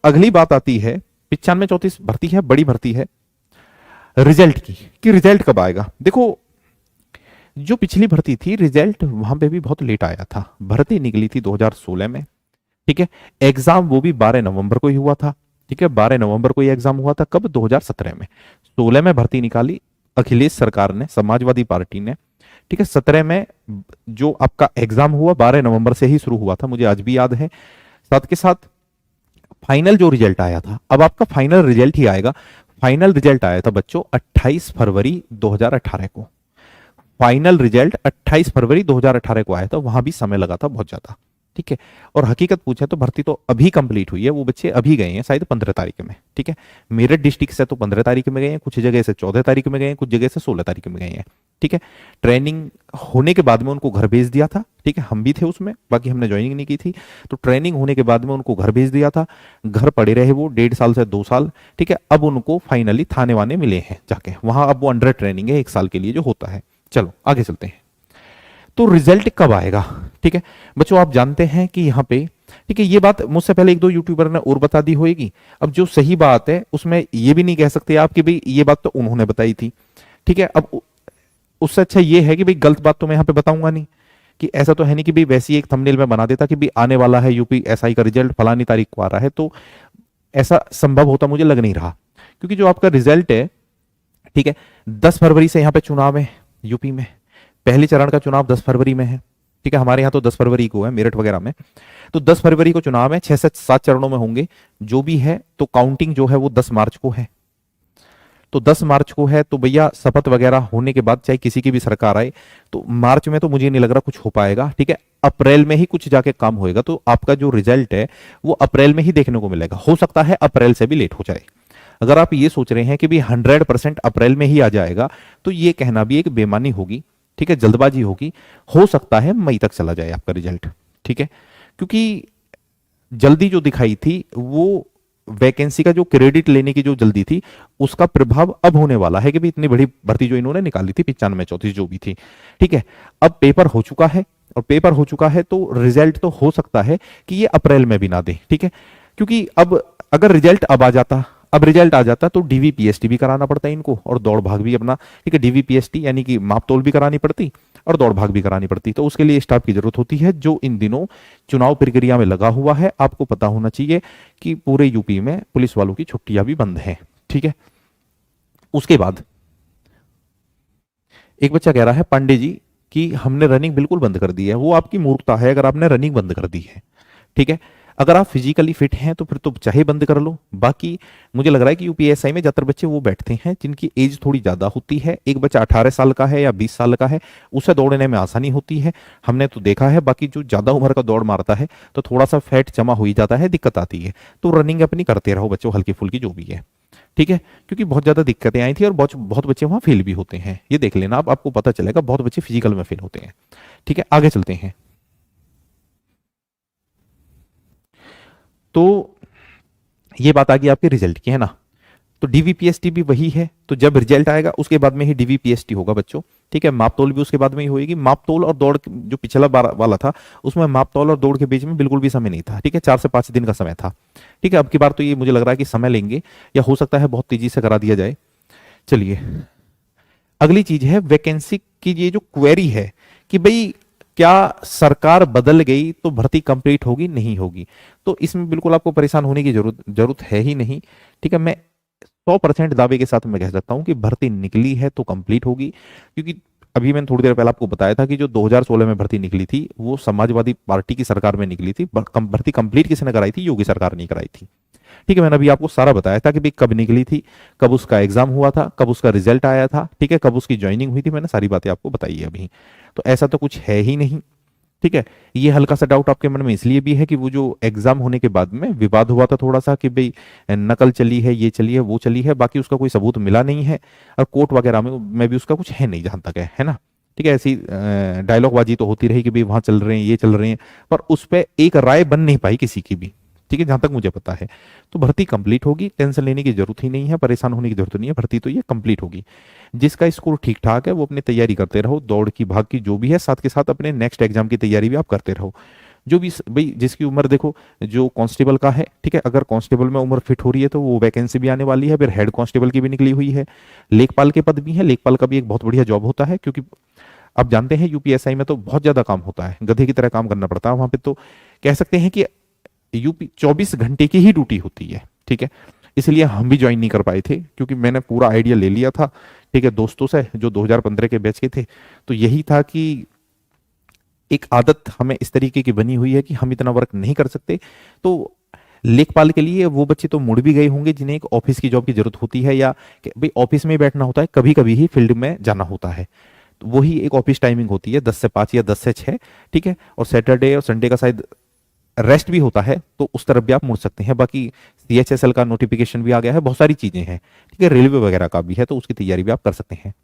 अगली बात आती है 95-34 भर्ती है, बड़ी भर्ती है, रिजल्ट की, कि रिजल्ट कब आएगा। देखो जो पिछली भर्ती थी रिजल्ट वहां पे भी बहुत लेट आया था, भर्ती निकली थी 2016 में, ठीक है। एग्जाम वो भी 12 नवंबर को ही हुआ था, ठीक है, 12 नवंबर को ये एग्जाम हुआ था, कब, 2017 में। 16 में भर्ती निकाली अखिलेश सरकार ने, समाजवादी पार्टी ने, ठीक है। 17 में जो आपका एग्जाम हुआ 12 नवंबर से ही शुरू हुआ था, मुझे आज भी याद है। साथ के साथ फाइनल जो रिजल्ट आया था, अब आपका फाइनल रिजल्ट ही आएगा। फाइनल रिजल्ट आया था बच्चों 28 फरवरी 2018 को, फाइनल रिजल्ट 28 फरवरी 2018 को आया था, वहां भी समय लगा था बहुत ज्यादा, ठीक है। और हकीकत पूछे तो भर्ती तो अभी कंप्लीट हुई है, वो बच्चे अभी गए हैं शायद 15 तारीख में, ठीक है। मेरठ डिस्ट्रिक्ट से तो 15 तारीख में गए हैं, कुछ जगह से 14 तारीख में गए हैं, कुछ जगह से 16 तारीख में गए हैं, ठीक है। ट्रेनिंग होने के बाद में उनको घर भेज दिया था, ठीक है, हम भी थे उसमें, बाकी हमने ज्वाइनिंग नहीं की थी। तो ट्रेनिंग होने के बाद में उनको घर भेज दिया था, घर पड़े रहे वो 1.5 साल से 2 साल, ठीक है। अब उनको फाइनली थाने वाने मिले हैं जाके वहां, अब वो अंडर ट्रेनिंग है 1 साल के लिए जो होता है। चलो आगे चलते हैं। तो रिजल्ट कब आएगा, ठीक है बच्चों। आप जानते हैं कि यहाँ पे, ठीक है, ये बात मुझसे पहले 1-2 यूट्यूबर ने और बता दी होगी। अब जो सही बात है उसमें ये भी नहीं कह सकते आप कि भाई ये बात तो उन्होंने बताई थी, ठीक है। अब उससे अच्छा ये है कि भाई गलत बात तो मैं यहाँ पे बताऊंगा नहीं, कि ऐसा तो है नहीं कि भाई वैसी एक थंबनेल में बना देता कि भाई आने वाला है यूपी एसआई का रिजल्ट फलानी तारीख को आ रहा है, तो ऐसा संभव होता मुझे लग नहीं रहा। क्योंकि जो आपका रिजल्ट है, ठीक है, 10 फरवरी से यहाँ पे चुनाव है यूपी में, पहले चरण का चुनाव 10 फरवरी में है, ठीक है। हमारे यहाँ तो 10 फरवरी को है मेरठ वगैरह में, तो 10 फरवरी को चुनाव है, 6 से 7 चरणों में होंगे जो भी है। तो काउंटिंग जो है वो 10 मार्च को है, तो 10 मार्च को है। तो भैया शपथ वगैरह होने के बाद चाहे किसी की भी सरकार आए, तो मार्च में तो मुझे नहीं लग रहा कुछ हो पाएगा, ठीक है। अप्रैल में ही कुछ जाके काम होएगा, तो आपका जो रिजल्ट है वो अप्रैल में ही देखने को मिलेगा। हो सकता है अप्रैल से भी लेट हो जाए। अगर आप ये सोच रहे हैं कि भी 100% अप्रैल में ही आ जाएगा, तो ये कहना भी एक बेमानी होगी, ठीक है, जल्दबाजी होगी। हो सकता है मई तक चला जाए आपका रिजल्ट, ठीक है। क्योंकि जल्दी जो दिखाई थी वो वैकेंसी का जो क्रेडिट लेने की जो जल्दी थी, उसका प्रभाव अब होने वाला है कि भी इतनी बड़ी भर्ती जो इन्होंने निकाली थी 95-34 जो भी थी, ठीक है। अब पेपर हो चुका है, और पेपर हो चुका है तो रिजल्ट तो हो सकता है कि ये अप्रैल में भी ना दे, ठीक है। क्योंकि अब अगर रिजल्ट अब आ जाता, अब रिजल्ट आ जाता तो डीवीपीएसटी भी कराना पड़ता है इनको, और दौड़ भाग भी अपना, ठीक है, डीवीपीएसटी यानी कि मापतोल भी करानी पड़ती और दौड़ भाग भी करानी पड़ती। तो उसके लिए स्टाफ की जरूरत होती है जो इन दिनों चुनाव प्रक्रिया में लगा हुआ है। आपको पता होना चाहिए कि पूरे यूपी में पुलिस वालों की छुट्टियां भी बंद हैं, ठीक है। उसके बाद एक बच्चा कह रहा है पांडे जी कि हमने रनिंग बिल्कुल बंद कर दी है। वो आपकी मूर्खता है अगर आपने रनिंग बंद कर दी है, ठीक है। अगर आप फिजिकली फिट हैं तो फिर तो चाहे बंद कर लो। बाकी मुझे लग रहा है कि यूपीएसआई में ज्यादातर बच्चे वो बैठते हैं जिनकी एज थोड़ी ज्यादा होती है। एक बच्चा 18 साल का है या 20 साल का है, उसे दौड़ने में आसानी होती है, हमने तो देखा है। बाकी जो ज्यादा उम्र का दौड़ मारता है तो थोड़ा सा फैट जमा हो ही जाता है, दिक्कत आती है। तो रनिंग अपनी करते रहो बच्चों, हल्की फुल्की जो भी है, ठीक है। क्योंकि बहुत ज्यादा दिक्कतें आई थी और बहुत बहुत बच्चे वहां फेल भी होते हैं, ये देख लेना आप, आपको पता चलेगा बहुत बच्चे फिजिकल में फेल होते हैं, ठीक है। आगे चलते हैं। तो ये बात आ गई आपके रिजल्ट की, है ना। तो डीवीपीएसटी भी वही है, तो जब रिजल्ट आएगा उसके बाद में ही डीवीपीएसटी होगा बच्चों, ठीक है। मापतोल भी उसके बाद में ही होगी। मापतोल और दौड़ जो पिछला वाला था उसमें मापतोल और दौड़ के बीच में बिल्कुल भी समय नहीं था, ठीक है, 4 से 5 दिन का समय था, ठीक है। अब की बार तो ये मुझे लग रहा है कि समय लेंगे, या हो सकता है बहुत तेजी से करा दिया जाए। चलिए अगली चीज है वैकेंसी की, ये जो क्वेरी है कि भाई क्या सरकार बदल गई तो भर्ती कंप्लीट होगी नहीं होगी, तो इसमें बिल्कुल आपको परेशान होने की जरूरत है ही नहीं, ठीक है। मैं 100% दावे के साथ मैं कह सकता हूं कि भर्ती निकली है तो कंप्लीट होगी। क्योंकि अभी मैंने थोड़ी देर पहले आपको बताया था कि जो 2016 में भर्ती निकली थी वो समाजवादी पार्टी की सरकार में निकली थी। भर्ती कंप्लीट किसने कराई थी? योगी सरकार ने कराई थी, ठीक है। मैंने अभी आपको सारा बताया था कि भाई कब निकली थी, कब उसका एग्जाम हुआ था, कब उसका रिजल्ट आया था, ठीक है, कब उसकी ज्वाइनिंग हुई थी, मैंने सारी बातें आपको बताई है अभी। तो ऐसा तो कुछ है ही नहीं, ठीक है। ये हल्का सा डाउट आपके मन में इसलिए भी है कि वो जो एग्जाम होने के बाद में विवाद हुआ था थोड़ा सा कि भाई नकल चली है, ये चली है, वो चली है, बाकी उसका कोई सबूत मिला नहीं है, और कोर्ट वगैरह में भी उसका कुछ है नहीं जहां तक है ना, ठीक है। ऐसी डायलॉग बाजी तो होती रही कि भाई वहां चल रहे हैं, ये चल रहे हैं, पर उस पर एक राय बन नहीं पाई किसी की भी, ठीक है, जहां तक मुझे पता है। तो भर्ती कंप्लीट होगी, टेंशन लेने की जरूरत ही नहीं है, परेशान होने की जरूरत नहीं है, भर्ती तो ये कंप्लीट होगी। जिसका स्कोर ठीक ठाक है वो अपनी तैयारी करते रहो, दौड़ की, भाग की, जो भी है, साथ के साथ अपने नेक्स्ट एग्जाम की तैयारी भी आप करते रहो। जो भी भाई जिसकी उम्र देखो, जो कांस्टेबल का है, ठीक है, अगर कांस्टेबल में उम्र फिट हो रही है तो वो वैकेंसी भी आने वाली है, फिर हेड कांस्टेबल की भी निकली हुई है, लेखपाल के पद भी हैं, लेखपाल का भी एक बहुत बढ़िया जॉब होता है, क्योंकि आप जानते हैं यूपीएसआई में तो बहुत ज्यादा काम होता है, गधे की तरह काम करना पड़ता है वहां पे, तो कह सकते हैं कि यूपी 24 घंटे की ही ड्यूटी होती है, ठीक है। इसलिए हम भी ज्वाइन नहीं कर पाए थे, क्योंकि मैंने पूरा आइडिया ले लिया था, ठीक है, दोस्तों से जो 2015 के बैच के थे, तो यही था कि एक आदत हमें इस तरीके की बनी हुई है कि हम इतना वर्क नहीं कर सकते, तो लेखपाल के लिए वो बच्चे तो मुड़ भी गए होंगे जिन्हें एक ऑफिस की जॉब की जरूरत होती है, या भाई ऑफिस में ही बैठना होता है, कभी कभी ही फील्ड में जाना होता है, तो वही एक ऑफिस टाइमिंग होती है 10 से 5 या 10 से 6, ठीक है, और सैटरडे और संडे का शायद रेस्ट भी होता है, तो उस तरफ भी आप मुड़ सकते हैं। बाकी सीएचएसएल का नोटिफिकेशन भी आ गया है, बहुत सारी चीजें हैं, ठीक है, रेलवे वगैरह का भी है, तो उसकी तैयारी भी आप कर सकते हैं।